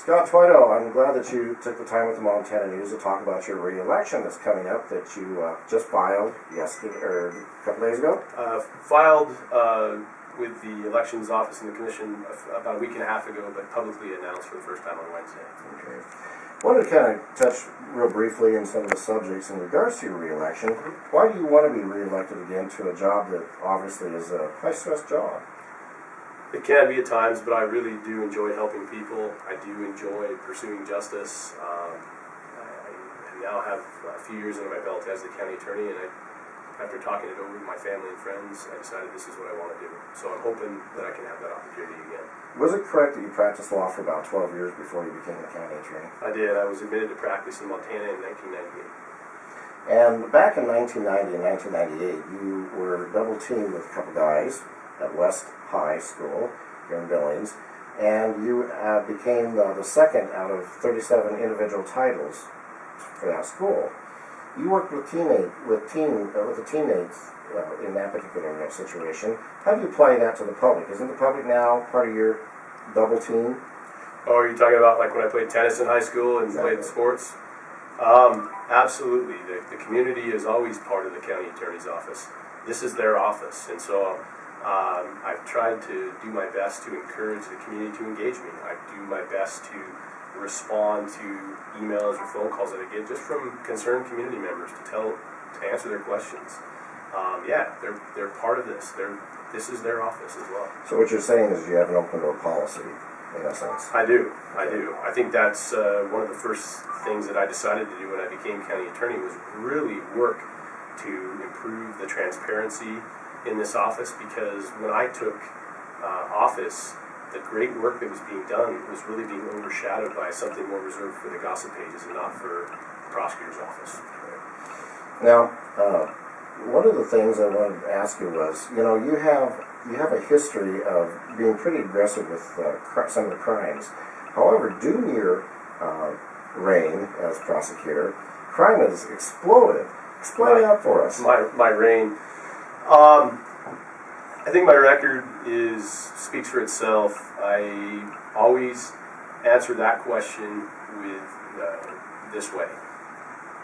Scott Twito, I'm glad that you took the time with the Montana News to talk about your re-election that's coming up that you just filed yesterday or a couple days ago. Filed with the elections office and the commission about a week and a half ago, but publicly announced for the first time on Wednesday. Okay. I wanted to kind of touch real briefly on some of the subjects in regards to your re-election. Why do you want to be re-elected again to a job that obviously is a high-stress job? It can be at times, but I really do enjoy helping people. I do enjoy pursuing justice. I now have a few years under my belt as the county attorney, and after talking it over with my family and friends, I decided this is what I want to do. So I'm hoping that I can have that opportunity again. Was it correct that you practiced law for about 12 years before you became a county attorney? I did. I was admitted to practice in Montana in 1998. And back in 1990 and 1998, you were double-teamed with a couple guys at West High School here in Billings, and you became the second out of 37 individual titles for that school. You worked with the teammates in that particular situation. How do you apply that to the public? Isn't the public now part of your double team? Oh, are you talking about like when I played tennis in high school and played sports? Absolutely. The community is always part of the county attorney's office. This is their office, and so I've tried to do my best to encourage the community to engage me. I do my best to respond to emails or phone calls that I get just from concerned community members to answer their questions. They're part of this. This is their office as well. So what you're saying is you have an open door policy, in a sense. I do. I think that's one of the first things that I decided to do when I became county attorney was really work to improve the transparency in this office, because when I took office, the great work that was being done was really being overshadowed by something more reserved for the gossip pages and not for the prosecutor's office. Now, one of the things I wanted to ask you was, you have a history of being pretty aggressive with some of the crimes. However, due to your reign as prosecutor, crime has exploded. Explain that for us. My reign. I think my record speaks for itself. I always answer that question with this way.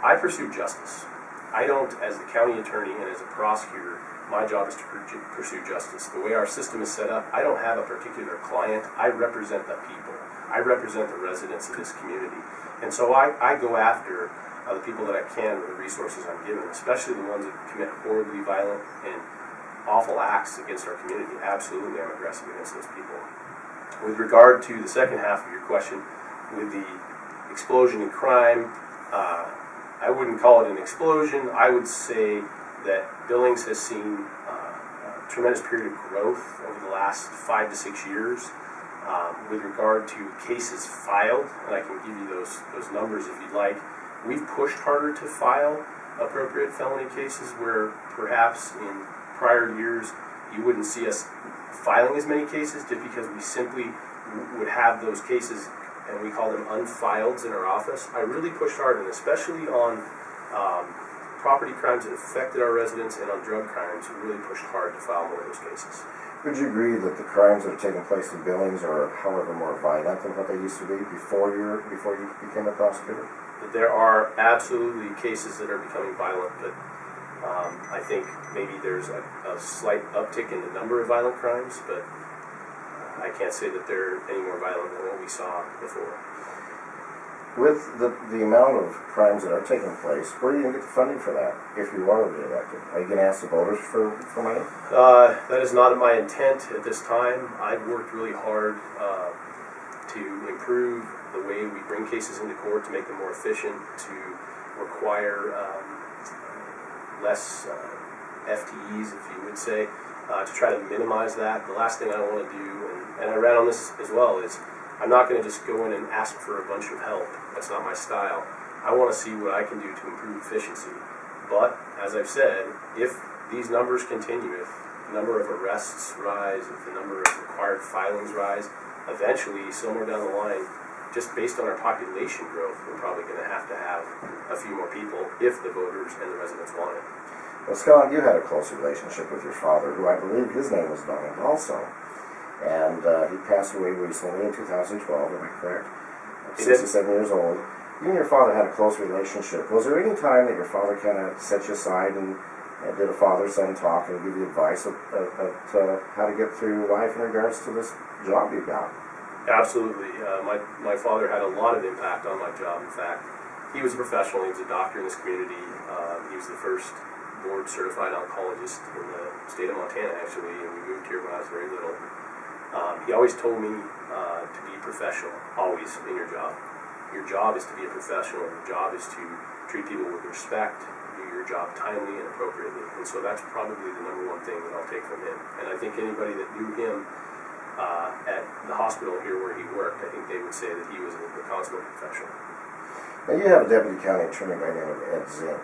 I pursue justice. I don't, as the county attorney and as a prosecutor, my job is to pursue justice. The way our system is set up, I don't have a particular client. I represent the people. I represent the residents of this community. And so I go after the people that I can with the resources I'm given, especially the ones that commit horribly violent and awful acts against our community. Absolutely, I'm aggressive against those people. With regard to the second half of your question, with the explosion in crime, I wouldn't call it an explosion. I would say that Billings has seen a tremendous period of growth over the last 5 to 6 years with regard to cases filed, and I can give you those numbers if you'd like. We've pushed harder to file appropriate felony cases where perhaps in prior years you wouldn't see us filing as many cases just because we simply would have those cases and we call them unfiled in our office. I really pushed hard, and especially on property crimes that affected our residents and on drug crimes, we really pushed hard to file more of those cases. Would you agree that the crimes that have taken place in Billings are, however, more violent than what they used to be before you became a prosecutor? There are absolutely cases that are becoming violent, but I think maybe there's a slight uptick in the number of violent crimes, but I can't say that they're any more violent than what we saw before. With the amount of crimes that are taking place, where are you going to get the funding for that if you are re-elected? Are you going to ask the voters for money? That is not my intent at this time. I've worked really hard to improve the way we bring cases into court, to make them more efficient, to require less FTEs, if you would say, to try to minimize that. The last thing I want to do, and I ran on this as well, is I'm not going to just go in and ask for a bunch of help. That's not my style. I want to see what I can do to improve efficiency. But, as I've said, if these numbers continue, if the number of arrests rise, if the number of required filings rise, eventually, somewhere down the line, just based on our population growth, we're probably going to have a few more people if the voters and the residents want it. Well, Scott, you had a close relationship with your father, who I believe his name was Donald also. And he passed away recently in 2012, am I correct? He did. 67 years old. You and your father had a close relationship. Was there any time that your father kind of set you aside and did a father-son talk and give you advice of how to get through life in regards to this job you got? Absolutely. My father had a lot of impact on my job. In fact, he was a professional. He was a doctor in this community. He was the first board-certified oncologist in the state of Montana, actually, and we moved here when I was very little. He always told me to be professional, always, in your job. Your job is to be a professional. Your job is to treat people with respect, do your job timely and appropriately. And so that's probably the number one thing that I'll take from him. And I think anybody that knew him at the hospital here where he worked, I think they would say that he was a consummate professional. Now, you have a deputy county attorney by the name of Ed Zink.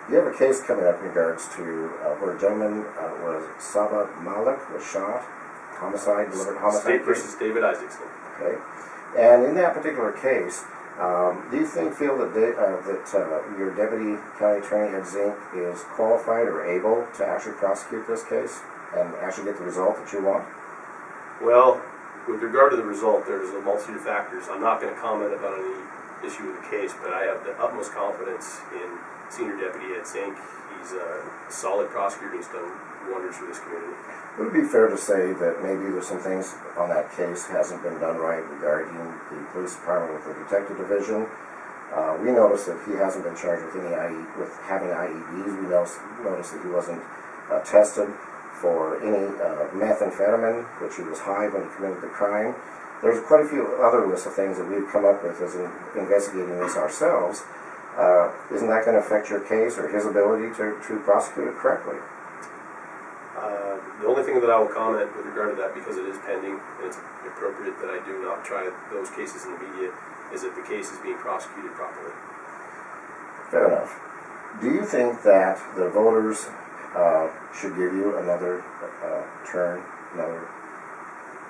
You have a case coming up in regards to where a gentleman Saba Malik was shot, homicide, deliberate homicide. State versus David Isaacson. Okay. And in that particular case, do you feel that your deputy county attorney Ed Zink is qualified or able to actually prosecute this case and actually get the result that you want? Well, with regard to the result, there's a multitude of factors. I'm not going to comment about any issue with the case, but I have the utmost confidence in Senior Deputy Ed Zink. He's a solid prosecutor. He's done wonders for this community. Would it be fair to say that maybe there's some things on that case hasn't been done right regarding the police department with the detective division? We noticed that he hasn't been charged with with having IEDs. We noticed that he wasn't tested for any methamphetamine, which he was high when he committed the crime. There's quite a few other lists of things that we've come up with as investigating this ourselves. Isn't that going to affect your case or his ability to prosecute it correctly? The only thing that I will comment with regard to that, because it is pending and it's appropriate that I do not try those cases in the media, is that the case is being prosecuted properly. Fair enough. Do you think that the voters should give you another turn, another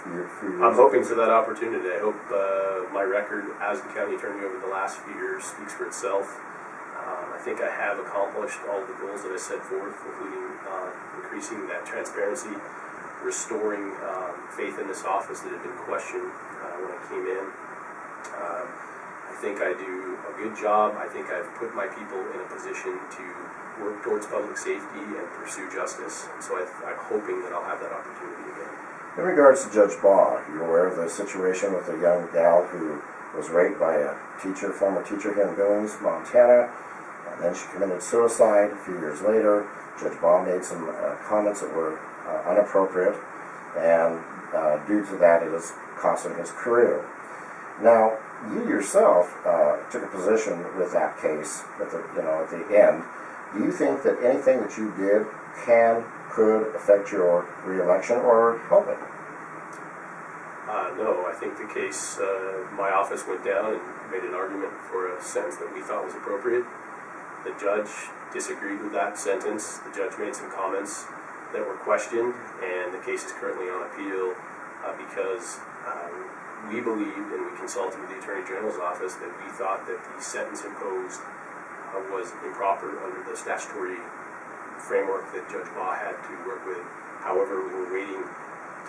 year? I'm hoping for that opportunity. I hope my record as the county attorney over the last few years speaks for itself. I think I have accomplished all the goals that I set forth, including increasing that transparency, restoring faith in this office that had been questioned when I came in. I think I do a good job. I think I've put my people in a position to work towards public safety and pursue justice. And so I'm hoping that I'll have that opportunity again. In regards to Judge Baugh, you're aware of the situation with a young gal who was raped by a former teacher here in Billings, Montana. And then she committed suicide a few years later. Judge Baugh made some comments that were inappropriate, and due to that, it has cost him his career. Now, you yourself took a position with that case at the end. Do you think that anything that you did could affect your re-election or help it? No, I think the case, my office went down and made an argument for a sentence that we thought was appropriate. The judge disagreed with that sentence. The judge made some comments that were questioned, and the case is currently on appeal because we believed, and we consulted with the Attorney General's office, that we thought that the sentence imposed was improper under the statutory framework that Judge Baugh had to work with. However, we were waiting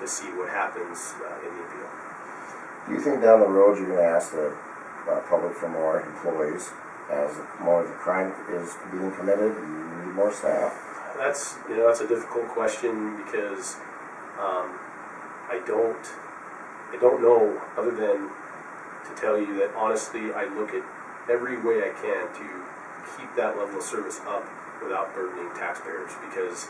to see what happens in the appeal. Do you think down the road you're going to ask the public for more employees as more of the crime is being committed? Do you need more staff? That's a difficult question because I don't know, other than to tell you that honestly I look at every way I can to keep that level of service up without burdening taxpayers, because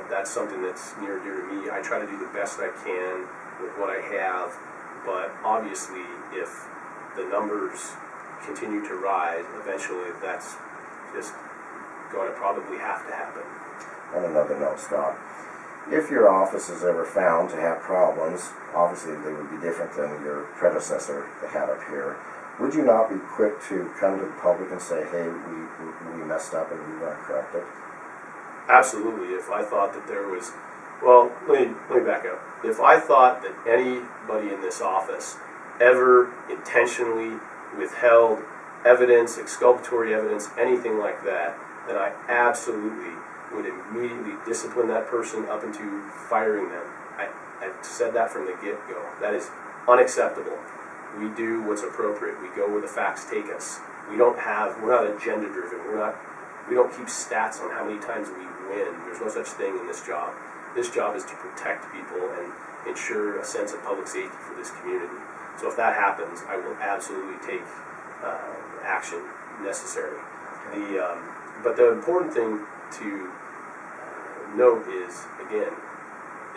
that's something that's near and dear to me. I try to do the best I can with what I have, but obviously if the numbers continue to rise, eventually that's just going to probably have to happen. On another note, Scott, if your office is ever found to have problems, obviously they would be different than your predecessor had up here. Would you not be quick to come to the public and say, hey, we messed up and we want to correct it? Absolutely. If I thought that there was, well, let me back up. If I thought that anybody in this office ever intentionally withheld evidence, exculpatory evidence, anything like that, then I absolutely would immediately discipline that person up into firing them. I said that from the get-go. That is unacceptable. We do what's appropriate. We go where the facts take us. We're not agenda driven. We don't keep stats on how many times we win. There's no such thing in this job. This job is to protect people and ensure a sense of public safety for this community. So if that happens, I will absolutely take action necessary. But the important thing to note is, again,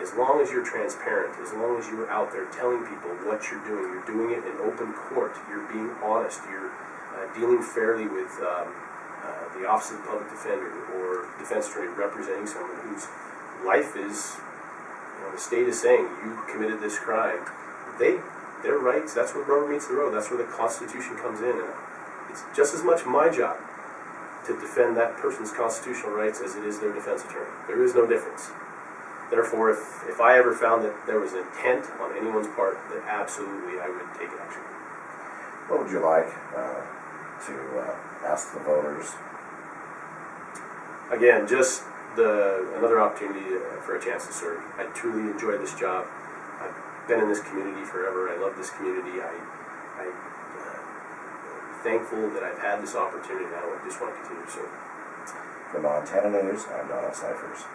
as long as you're transparent, as long as you're out there telling people what you're doing it in open court, you're being honest, you're dealing fairly with the Office of the Public Defender or defense attorney representing someone whose life is, the state is saying, you committed this crime. Their rights, that's where the rubber meets the road, that's where the Constitution comes in. And it's just as much my job to defend that person's constitutional rights as it is their defense attorney. There is no difference. Therefore, if I ever found that there was intent on anyone's part, then absolutely I would take action. What would you like to ask the voters? Again, just another opportunity for a chance to serve. I truly enjoy this job. I've been in this community forever. I love this community. I'm thankful that I've had this opportunity. I just want to continue to serve. For Montana News, I'm Donald Cyphers.